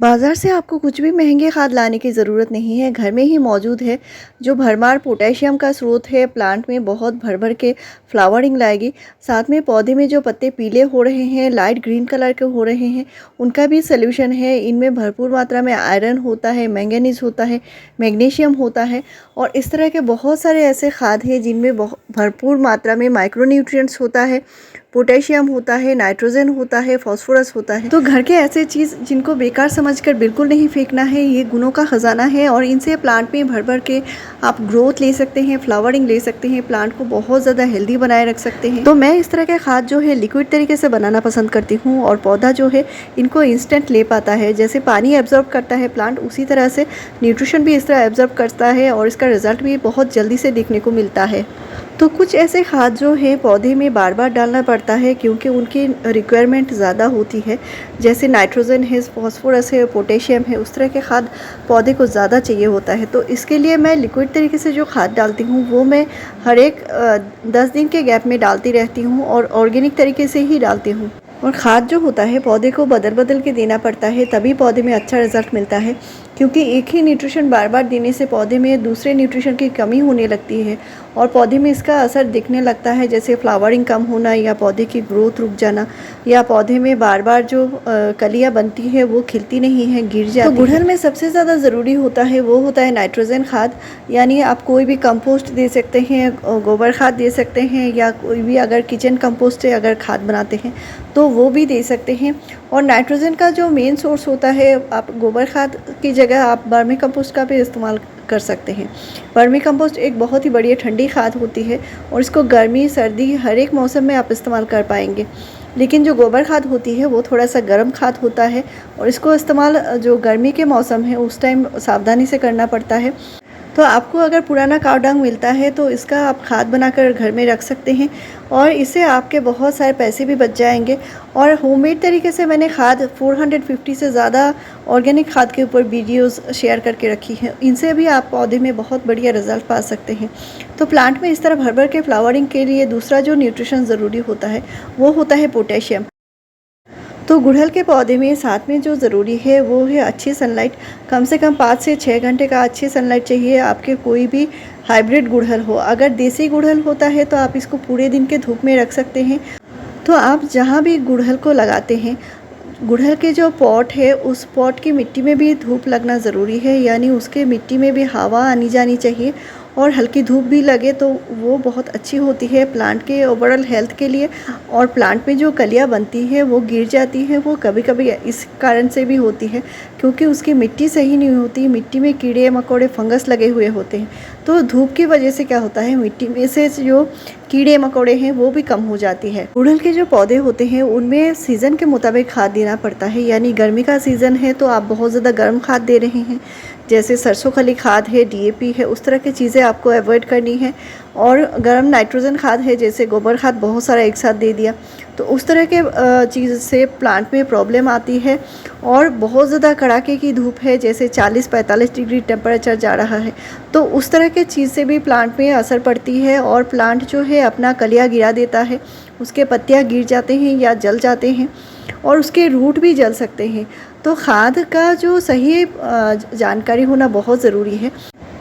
बाज़ार से आपको कुछ भी महंगे खाद लाने की ज़रूरत नहीं है, घर में ही मौजूद है। जो भरमार पोटेशियम का स्रोत है, प्लांट में बहुत भर-भर के फ्लावरिंग लाएगी। साथ में पौधे में जो पत्ते पीले हो रहे हैं, लाइट ग्रीन कलर के हो रहे हैं, उनका भी सॉल्यूशन है। इनमें भरपूर मात्रा में आयरन होता है, मैंगनीज़ होता है, मैग्नीशियम होता है और इस तरह के बहुत सारे ऐसे खाद हैं जिनमें भरपूर मात्रा में माइक्रोन्यूट्रिएंट्स होता है, पोटेशियम होता है, नाइट्रोजन होता है, फास्फोरस होता है। तो घर के ऐसे चीज़ जिनको बेकार समझकर बिल्कुल नहीं फेंकना है, ये गुणों का खजाना है और इनसे प्लांट में भर भर के आप ग्रोथ ले सकते हैं, फ्लावरिंग ले सकते हैं, प्लांट को बहुत ज़्यादा हेल्दी बनाए रख सकते हैं। तो मैं इस तरह के खाद जो है लिक्विड तरीके से बनाना पसंद करती हूँ और पौधा जो है इनको इंस्टेंट ले पाता है। जैसे पानी एब्जॉर्ब करता है प्लांट, उसी तरह से न्यूट्रिशन भी इस तरह एब्जॉर्ब करता है और इसका रिजल्ट भी बहुत जल्दी से देखने को मिलता है। तो कुछ ऐसे खाद जो है पौधे में बार बार डालना पड़ता है क्योंकि उनकी रिक्वायरमेंट ज़्यादा होती है। जैसे नाइट्रोजन है, फास्फोरस है, पोटेशियम है, उस तरह के खाद पौधे को ज़्यादा चाहिए होता है। तो इसके लिए मैं लिक्विड तरीके से जो खाद डालती हूँ वो मैं हर एक 10 दिन के गैप में डालती रहती हूँ और ऑर्गेनिक तरीके से ही डालती हूँ। और खाद जो होता है पौधे को बदल बदल के देना पड़ता है, तभी पौधे में अच्छा रिजल्ट मिलता है। क्योंकि एक ही न्यूट्रिशन बार बार देने से पौधे में दूसरे न्यूट्रिशन की कमी होने लगती है और पौधे में इसका असर दिखने लगता है, जैसे फ्लावरिंग कम होना या पौधे की ग्रोथ रुक जाना या पौधे में बार बार जो कलियाँ बनती है वो खिलती नहीं है, गिर जाती है। तो गुड़हल में सबसे ज़्यादा ज़रूरी होता है वो होता है नाइट्रोजन खाद। यानी आप कोई भी कंपोस्ट दे सकते हैं, गोबर खाद दे सकते हैं या कोई भी अगर किचन कंपोस्ट से अगर खाद बनाते हैं तो वो भी दे सकते हैं। और नाइट्रोजन का जो मेन सोर्स होता है, आप गोबर खाद की जगह आप वर्मी कंपोस्ट का भी इस्तेमाल कर सकते हैं। वर्मी कंपोस्ट एक बहुत ही बढ़िया ठंडी खाद होती है और इसको गर्मी सर्दी हर एक मौसम में आप इस्तेमाल कर पाएंगे। लेकिन जो गोबर खाद होती है वो थोड़ा सा गर्म खाद होता है और इसको इस्तेमाल जो गर्मी के मौसम है उस टाइम सावधानी से करना पड़ता है। तो आपको अगर पुराना काव डंग मिलता है तो इसका आप खाद बनाकर घर में रख सकते हैं और इससे आपके बहुत सारे पैसे भी बच जाएंगे। और होममेड तरीके से मैंने खाद 450 से ज़्यादा ऑर्गेनिक खाद के ऊपर वीडियोस शेयर करके रखी हैं। इनसे भी आप पौधे में बहुत बढ़िया रिजल्ट पा सकते हैं। तो प्लांट में इस तरह भर भर के फ्लावरिंग के लिए दूसरा जो न्यूट्रिशन ज़रूरी होता है वो होता है पोटेशियम। तो गुड़हल के पौधे में साथ में जो ज़रूरी है वो है अच्छी सनलाइट। कम से कम 5 से 6 घंटे का अच्छी सनलाइट चाहिए आपके कोई भी हाइब्रिड गुड़हल हो। अगर देसी गुड़हल होता है तो आप इसको पूरे दिन के धूप में रख सकते हैं। तो आप जहाँ भी गुड़हल को लगाते हैं, गुड़हल के जो पॉट है उस पॉट की मिट्टी में भी धूप लगना ज़रूरी है। यानी उसके मिट्टी में भी हवा आनी जानी चाहिए और हल्की धूप भी लगे तो वो बहुत अच्छी होती है प्लांट के ओवरऑल हेल्थ के लिए। और प्लांट में जो कलियाँ बनती है वो गिर जाती है, वो कभी कभी इस कारण से भी होती है क्योंकि उसकी मिट्टी सही नहीं होती, मिट्टी में कीड़े मकोड़े फंगस लगे हुए होते हैं। तो धूप की वजह से क्या होता है, मिट्टी में से जो कीड़े मकोड़े हैं वो भी कम हो जाती है। गुड़हल के जो पौधे होते हैं उनमें सीज़न के मुताबिक खाद देना पड़ता है। यानी गर्मी का सीज़न है तो आप बहुत ज़्यादा गर्म खाद दे रहे हैं, जैसे सरसों खली खाद है, डीएपी है, उस तरह की चीज़ें आपको अवॉइड करनी है। और गर्म नाइट्रोजन खाद है, जैसे गोबर खाद बहुत सारा एक साथ दे दिया तो उस तरह के चीज़ से प्लांट में प्रॉब्लम आती है। और बहुत ज़्यादा कड़ाके की धूप है, जैसे 40-45 डिग्री टेम्परेचर जा रहा है, तो उस तरह के चीज़ से भी प्लांट में असर पड़ती है और प्लांट जो है अपना कलियाँ गिरा देता है, उसके पत्तियाँ गिर जाते हैं या जल जाते हैं और उसके रूट भी जल सकते हैं। तो खाद का जो सही जानकारी होना बहुत ज़रूरी है।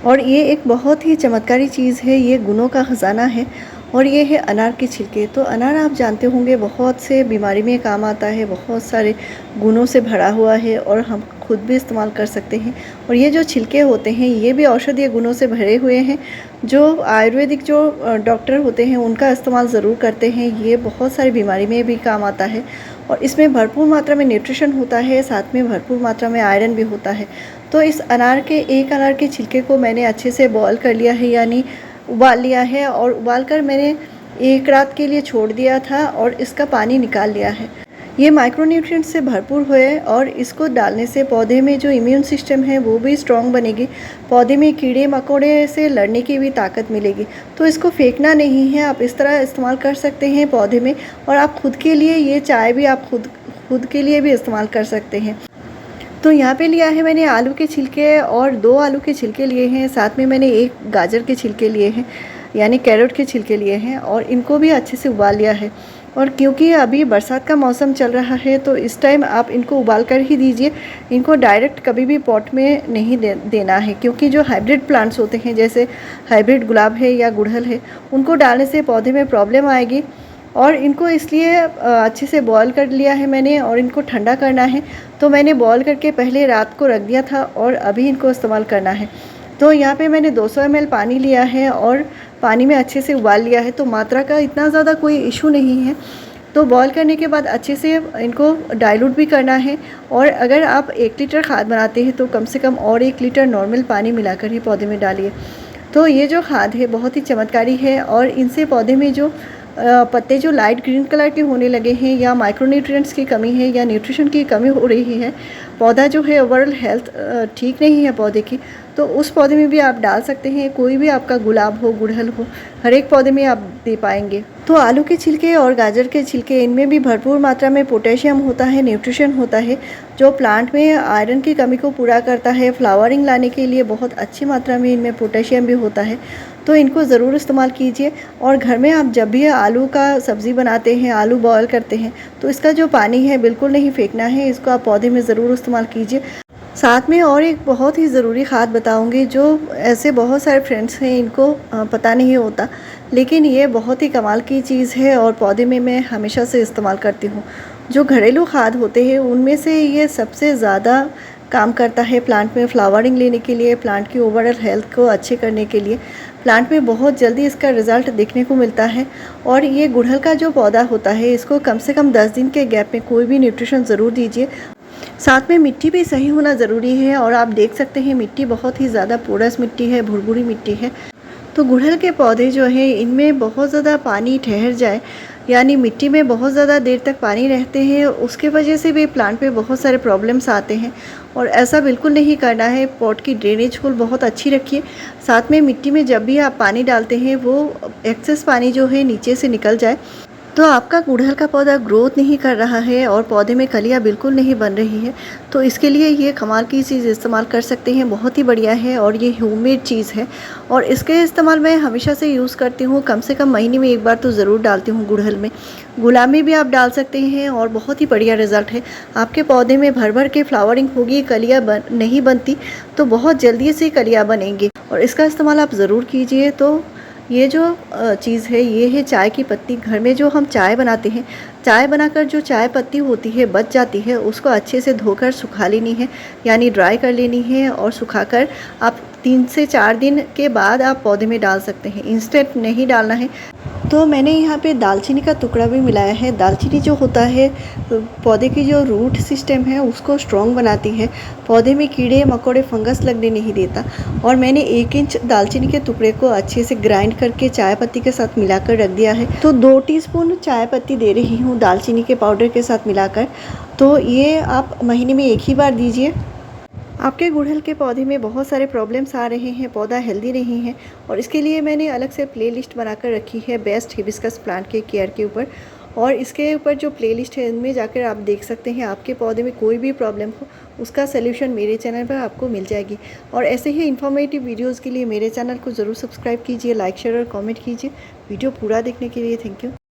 और ये एक बहुत ही चमत्कारी चीज़ है, ये गुणों का ख़जाना है। और ये है अनार के छिलके। तो अनार आप जानते होंगे बहुत से बीमारी में काम आता है, बहुत सारे गुणों से भरा हुआ है और हम खुद भी इस्तेमाल कर सकते हैं। और ये जो छिलके होते हैं ये भी औषधीय गुणों से भरे हुए हैं। जो आयुर्वेदिक जो डॉक्टर होते हैं उनका इस्तेमाल ज़रूर करते हैं। ये बहुत सारी बीमारी में भी काम आता है और इसमें भरपूर मात्रा में न्यूट्रिशन होता है, साथ में भरपूर मात्रा में आयरन भी होता है। तो इस एक अनार के छिलके को मैंने अच्छे से बॉयल कर लिया है, यानी उबाल लिया है और उबाल कर मैंने एक रात के लिए छोड़ दिया था और इसका पानी निकाल लिया है। ये माइक्रोन्यूट्रिएंट्स से भरपूर है और इसको डालने से पौधे में जो इम्यून सिस्टम है वो भी स्ट्रॉन्ग बनेगी, पौधे में कीड़े मकोड़े से लड़ने की भी ताकत मिलेगी। तो इसको फेंकना नहीं है, आप इस तरह इस्तेमाल कर सकते हैं पौधे में। और आप खुद के लिए ये चाय भी आप खुद के लिए भी इस्तेमाल कर सकते हैं। तो यहाँ पे लिया है मैंने आलू के छिलके और 2 आलू के छिलके लिए हैं, साथ में मैंने 1 गाजर के छिलके लिए हैं, यानी कैरेट के छिलके लिए हैं और इनको भी अच्छे से उबाल लिया है। और क्योंकि अभी बरसात का मौसम चल रहा है तो इस टाइम आप इनको उबाल कर ही दीजिए। इनको डायरेक्ट कभी भी पॉट में नहीं देना है, क्योंकि जो हाइब्रिड प्लांट्स होते हैं जैसे हाइब्रिड गुलाब है या गुड़हल है, उनको डालने से पौधे में प्रॉब्लम आएगी। और इनको इसलिए अच्छे से बॉयल कर लिया है मैंने, और इनको ठंडा करना है। तो मैंने बॉयल करके पहले रात को रख दिया था और अभी इनको इस्तेमाल करना है। तो यहाँ पे मैंने 200 ml पानी लिया है और पानी में अच्छे से उबाल लिया है, तो मात्रा का इतना ज़्यादा कोई इशू नहीं है। तो बॉयल करने के बाद अच्छे से इनको डाइल्यूट भी करना है। और अगर आप 1 लीटर खाद बनाते हैं तो कम से कम और 1 लीटर नॉर्मल पानी मिलाकर ही पौधे में डालिए। तो ये जो खाद है बहुत ही चमत्कारी है, और इनसे पौधे में जो पत्ते जो लाइट ग्रीन कलर के होने लगे हैं, या माइक्रोन्यूट्रिएंट्स की कमी है, या न्यूट्रिशन की कमी हो रही है, पौधा जो है ओवरऑल हेल्थ ठीक नहीं है पौधे की, तो उस पौधे में भी आप डाल सकते हैं। कोई भी आपका गुलाब हो, गुड़हल हो, हर एक पौधे में आप दे पाएंगे। तो आलू के छिलके और गाजर के छिलके, इनमें भी भरपूर मात्रा में पोटेशियम होता है, न्यूट्रिशन होता है, जो प्लांट में आयरन की कमी को पूरा करता है। फ्लावरिंग लाने के लिए बहुत अच्छी मात्रा में इनमें पोटेशियम भी होता है, तो इनको ज़रूर इस्तेमाल कीजिए। और घर में आप जब भी आलू का सब्ज़ी बनाते हैं, आलू बॉयल करते हैं, तो इसका जो पानी है बिल्कुल नहीं फेंकना है, इसको आप पौधे में ज़रूर इस्तेमाल कीजिए। साथ में और एक बहुत ही ज़रूरी खाद बताऊंगी, जो ऐसे बहुत सारे फ्रेंड्स हैं इनको पता नहीं होता, लेकिन ये बहुत ही कमाल की चीज़ है और पौधे में मैं हमेशा से इस्तेमाल करती हूँ। जो घरेलू खाद होते हैं उनमें से ये सबसे ज़्यादा काम करता है प्लांट में फ्लावरिंग लेने के लिए, प्लांट की ओवरऑल हेल्थ को अच्छे करने के लिए। प्लांट में बहुत जल्दी इसका रिज़ल्ट देखने को मिलता है। और ये गुड़हल का जो पौधा होता है, इसको कम से कम 10 दिन के गैप में कोई भी न्यूट्रिशन ज़रूर दीजिए। साथ में मिट्टी भी सही होना ज़रूरी है, और आप देख सकते हैं मिट्टी बहुत ही ज़्यादा पोरस मिट्टी है, भुरभुरी मिट्टी है। तो गुड़हल के पौधे जो हैं इनमें बहुत ज़्यादा पानी ठहर जाए, यानी मिट्टी में बहुत ज़्यादा देर तक पानी रहते हैं, उसके वजह से भी प्लांट में बहुत सारे प्रॉब्लम्स आते हैं। और ऐसा बिल्कुल नहीं करना है। पॉट की ड्रेनेज को बहुत अच्छी रखिए। साथ में मिट्टी में जब भी आप पानी डालते हैं वो एक्सेस पानी जो है नीचे से निकल जाए। तो आपका गुड़हल का पौधा ग्रोथ नहीं कर रहा है और पौधे में कलियां बिल्कुल नहीं बन रही है, तो इसके लिए ये कमाल की चीज़ इस्तेमाल कर सकते हैं। बहुत ही बढ़िया है और ये होममेड चीज़ है, और इसके इस्तेमाल मैं हमेशा से यूज़ करती हूँ। कम से कम महीने में एक बार तो ज़रूर डालती हूँ गुड़हल में। गुलाब में भी आप डाल सकते हैं और बहुत ही बढ़िया रिज़ल्ट है। आपके पौधे में भर भर के फ्लावरिंग होगी, कलियाँ नहीं बनती तो बहुत जल्दी से कलियाँ बनेंगी, और इसका इस्तेमाल आप ज़रूर कीजिए। तो ये जो चीज़ है ये है चाय की पत्ती। घर में जो हम चाय बनाते हैं, चाय बनाकर जो चाय पत्ती होती है बच जाती है, उसको अच्छे से धोकर सुखा लेनी है, यानी ड्राई कर लेनी है, और सुखाकर आप 3 से 4 दिन के बाद आप पौधे में डाल सकते हैं। इंस्टेंट नहीं डालना है। तो मैंने यहाँ पे दालचीनी का टुकड़ा भी मिलाया है। दालचीनी जो होता है पौधे की जो रूट सिस्टम है उसको स्ट्रॉन्ग बनाती है, पौधे में कीड़े मकोड़े फंगस लगने नहीं देता। और मैंने 1 इंच दालचीनी के टुकड़े को अच्छे से ग्राइंड करके चाय पत्ती के साथ मिलाकर रख दिया है। तो 2 टीस्पून चाय पत्ती दे रही हूँ दालचीनी के पाउडर के साथ मिलाकर। तो ये आप महीने में 1 ही बार दीजिए। आपके गुड़हल के पौधे में बहुत सारे प्रॉब्लम्स आ रहे हैं, पौधा हेल्दी नहीं है, और इसके लिए मैंने अलग से प्लेलिस्ट बनाकर रखी है बेस्ट हिबिस्कस प्लांट के केयर के ऊपर। और इसके ऊपर जो प्लेलिस्ट है इनमें जाकर आप देख सकते हैं आपके पौधे में कोई भी प्रॉब्लम हो उसका सल्यूशन मेरे चैनल पर आपको मिल जाएगी। और ऐसे ही इन्फॉर्मेटिव वीडियोज़ के लिए मेरे चैनल को ज़रूर सब्सक्राइब कीजिए, लाइक शेयर और कॉमेंट कीजिए। वीडियो पूरा देखने के लिए थैंक यू।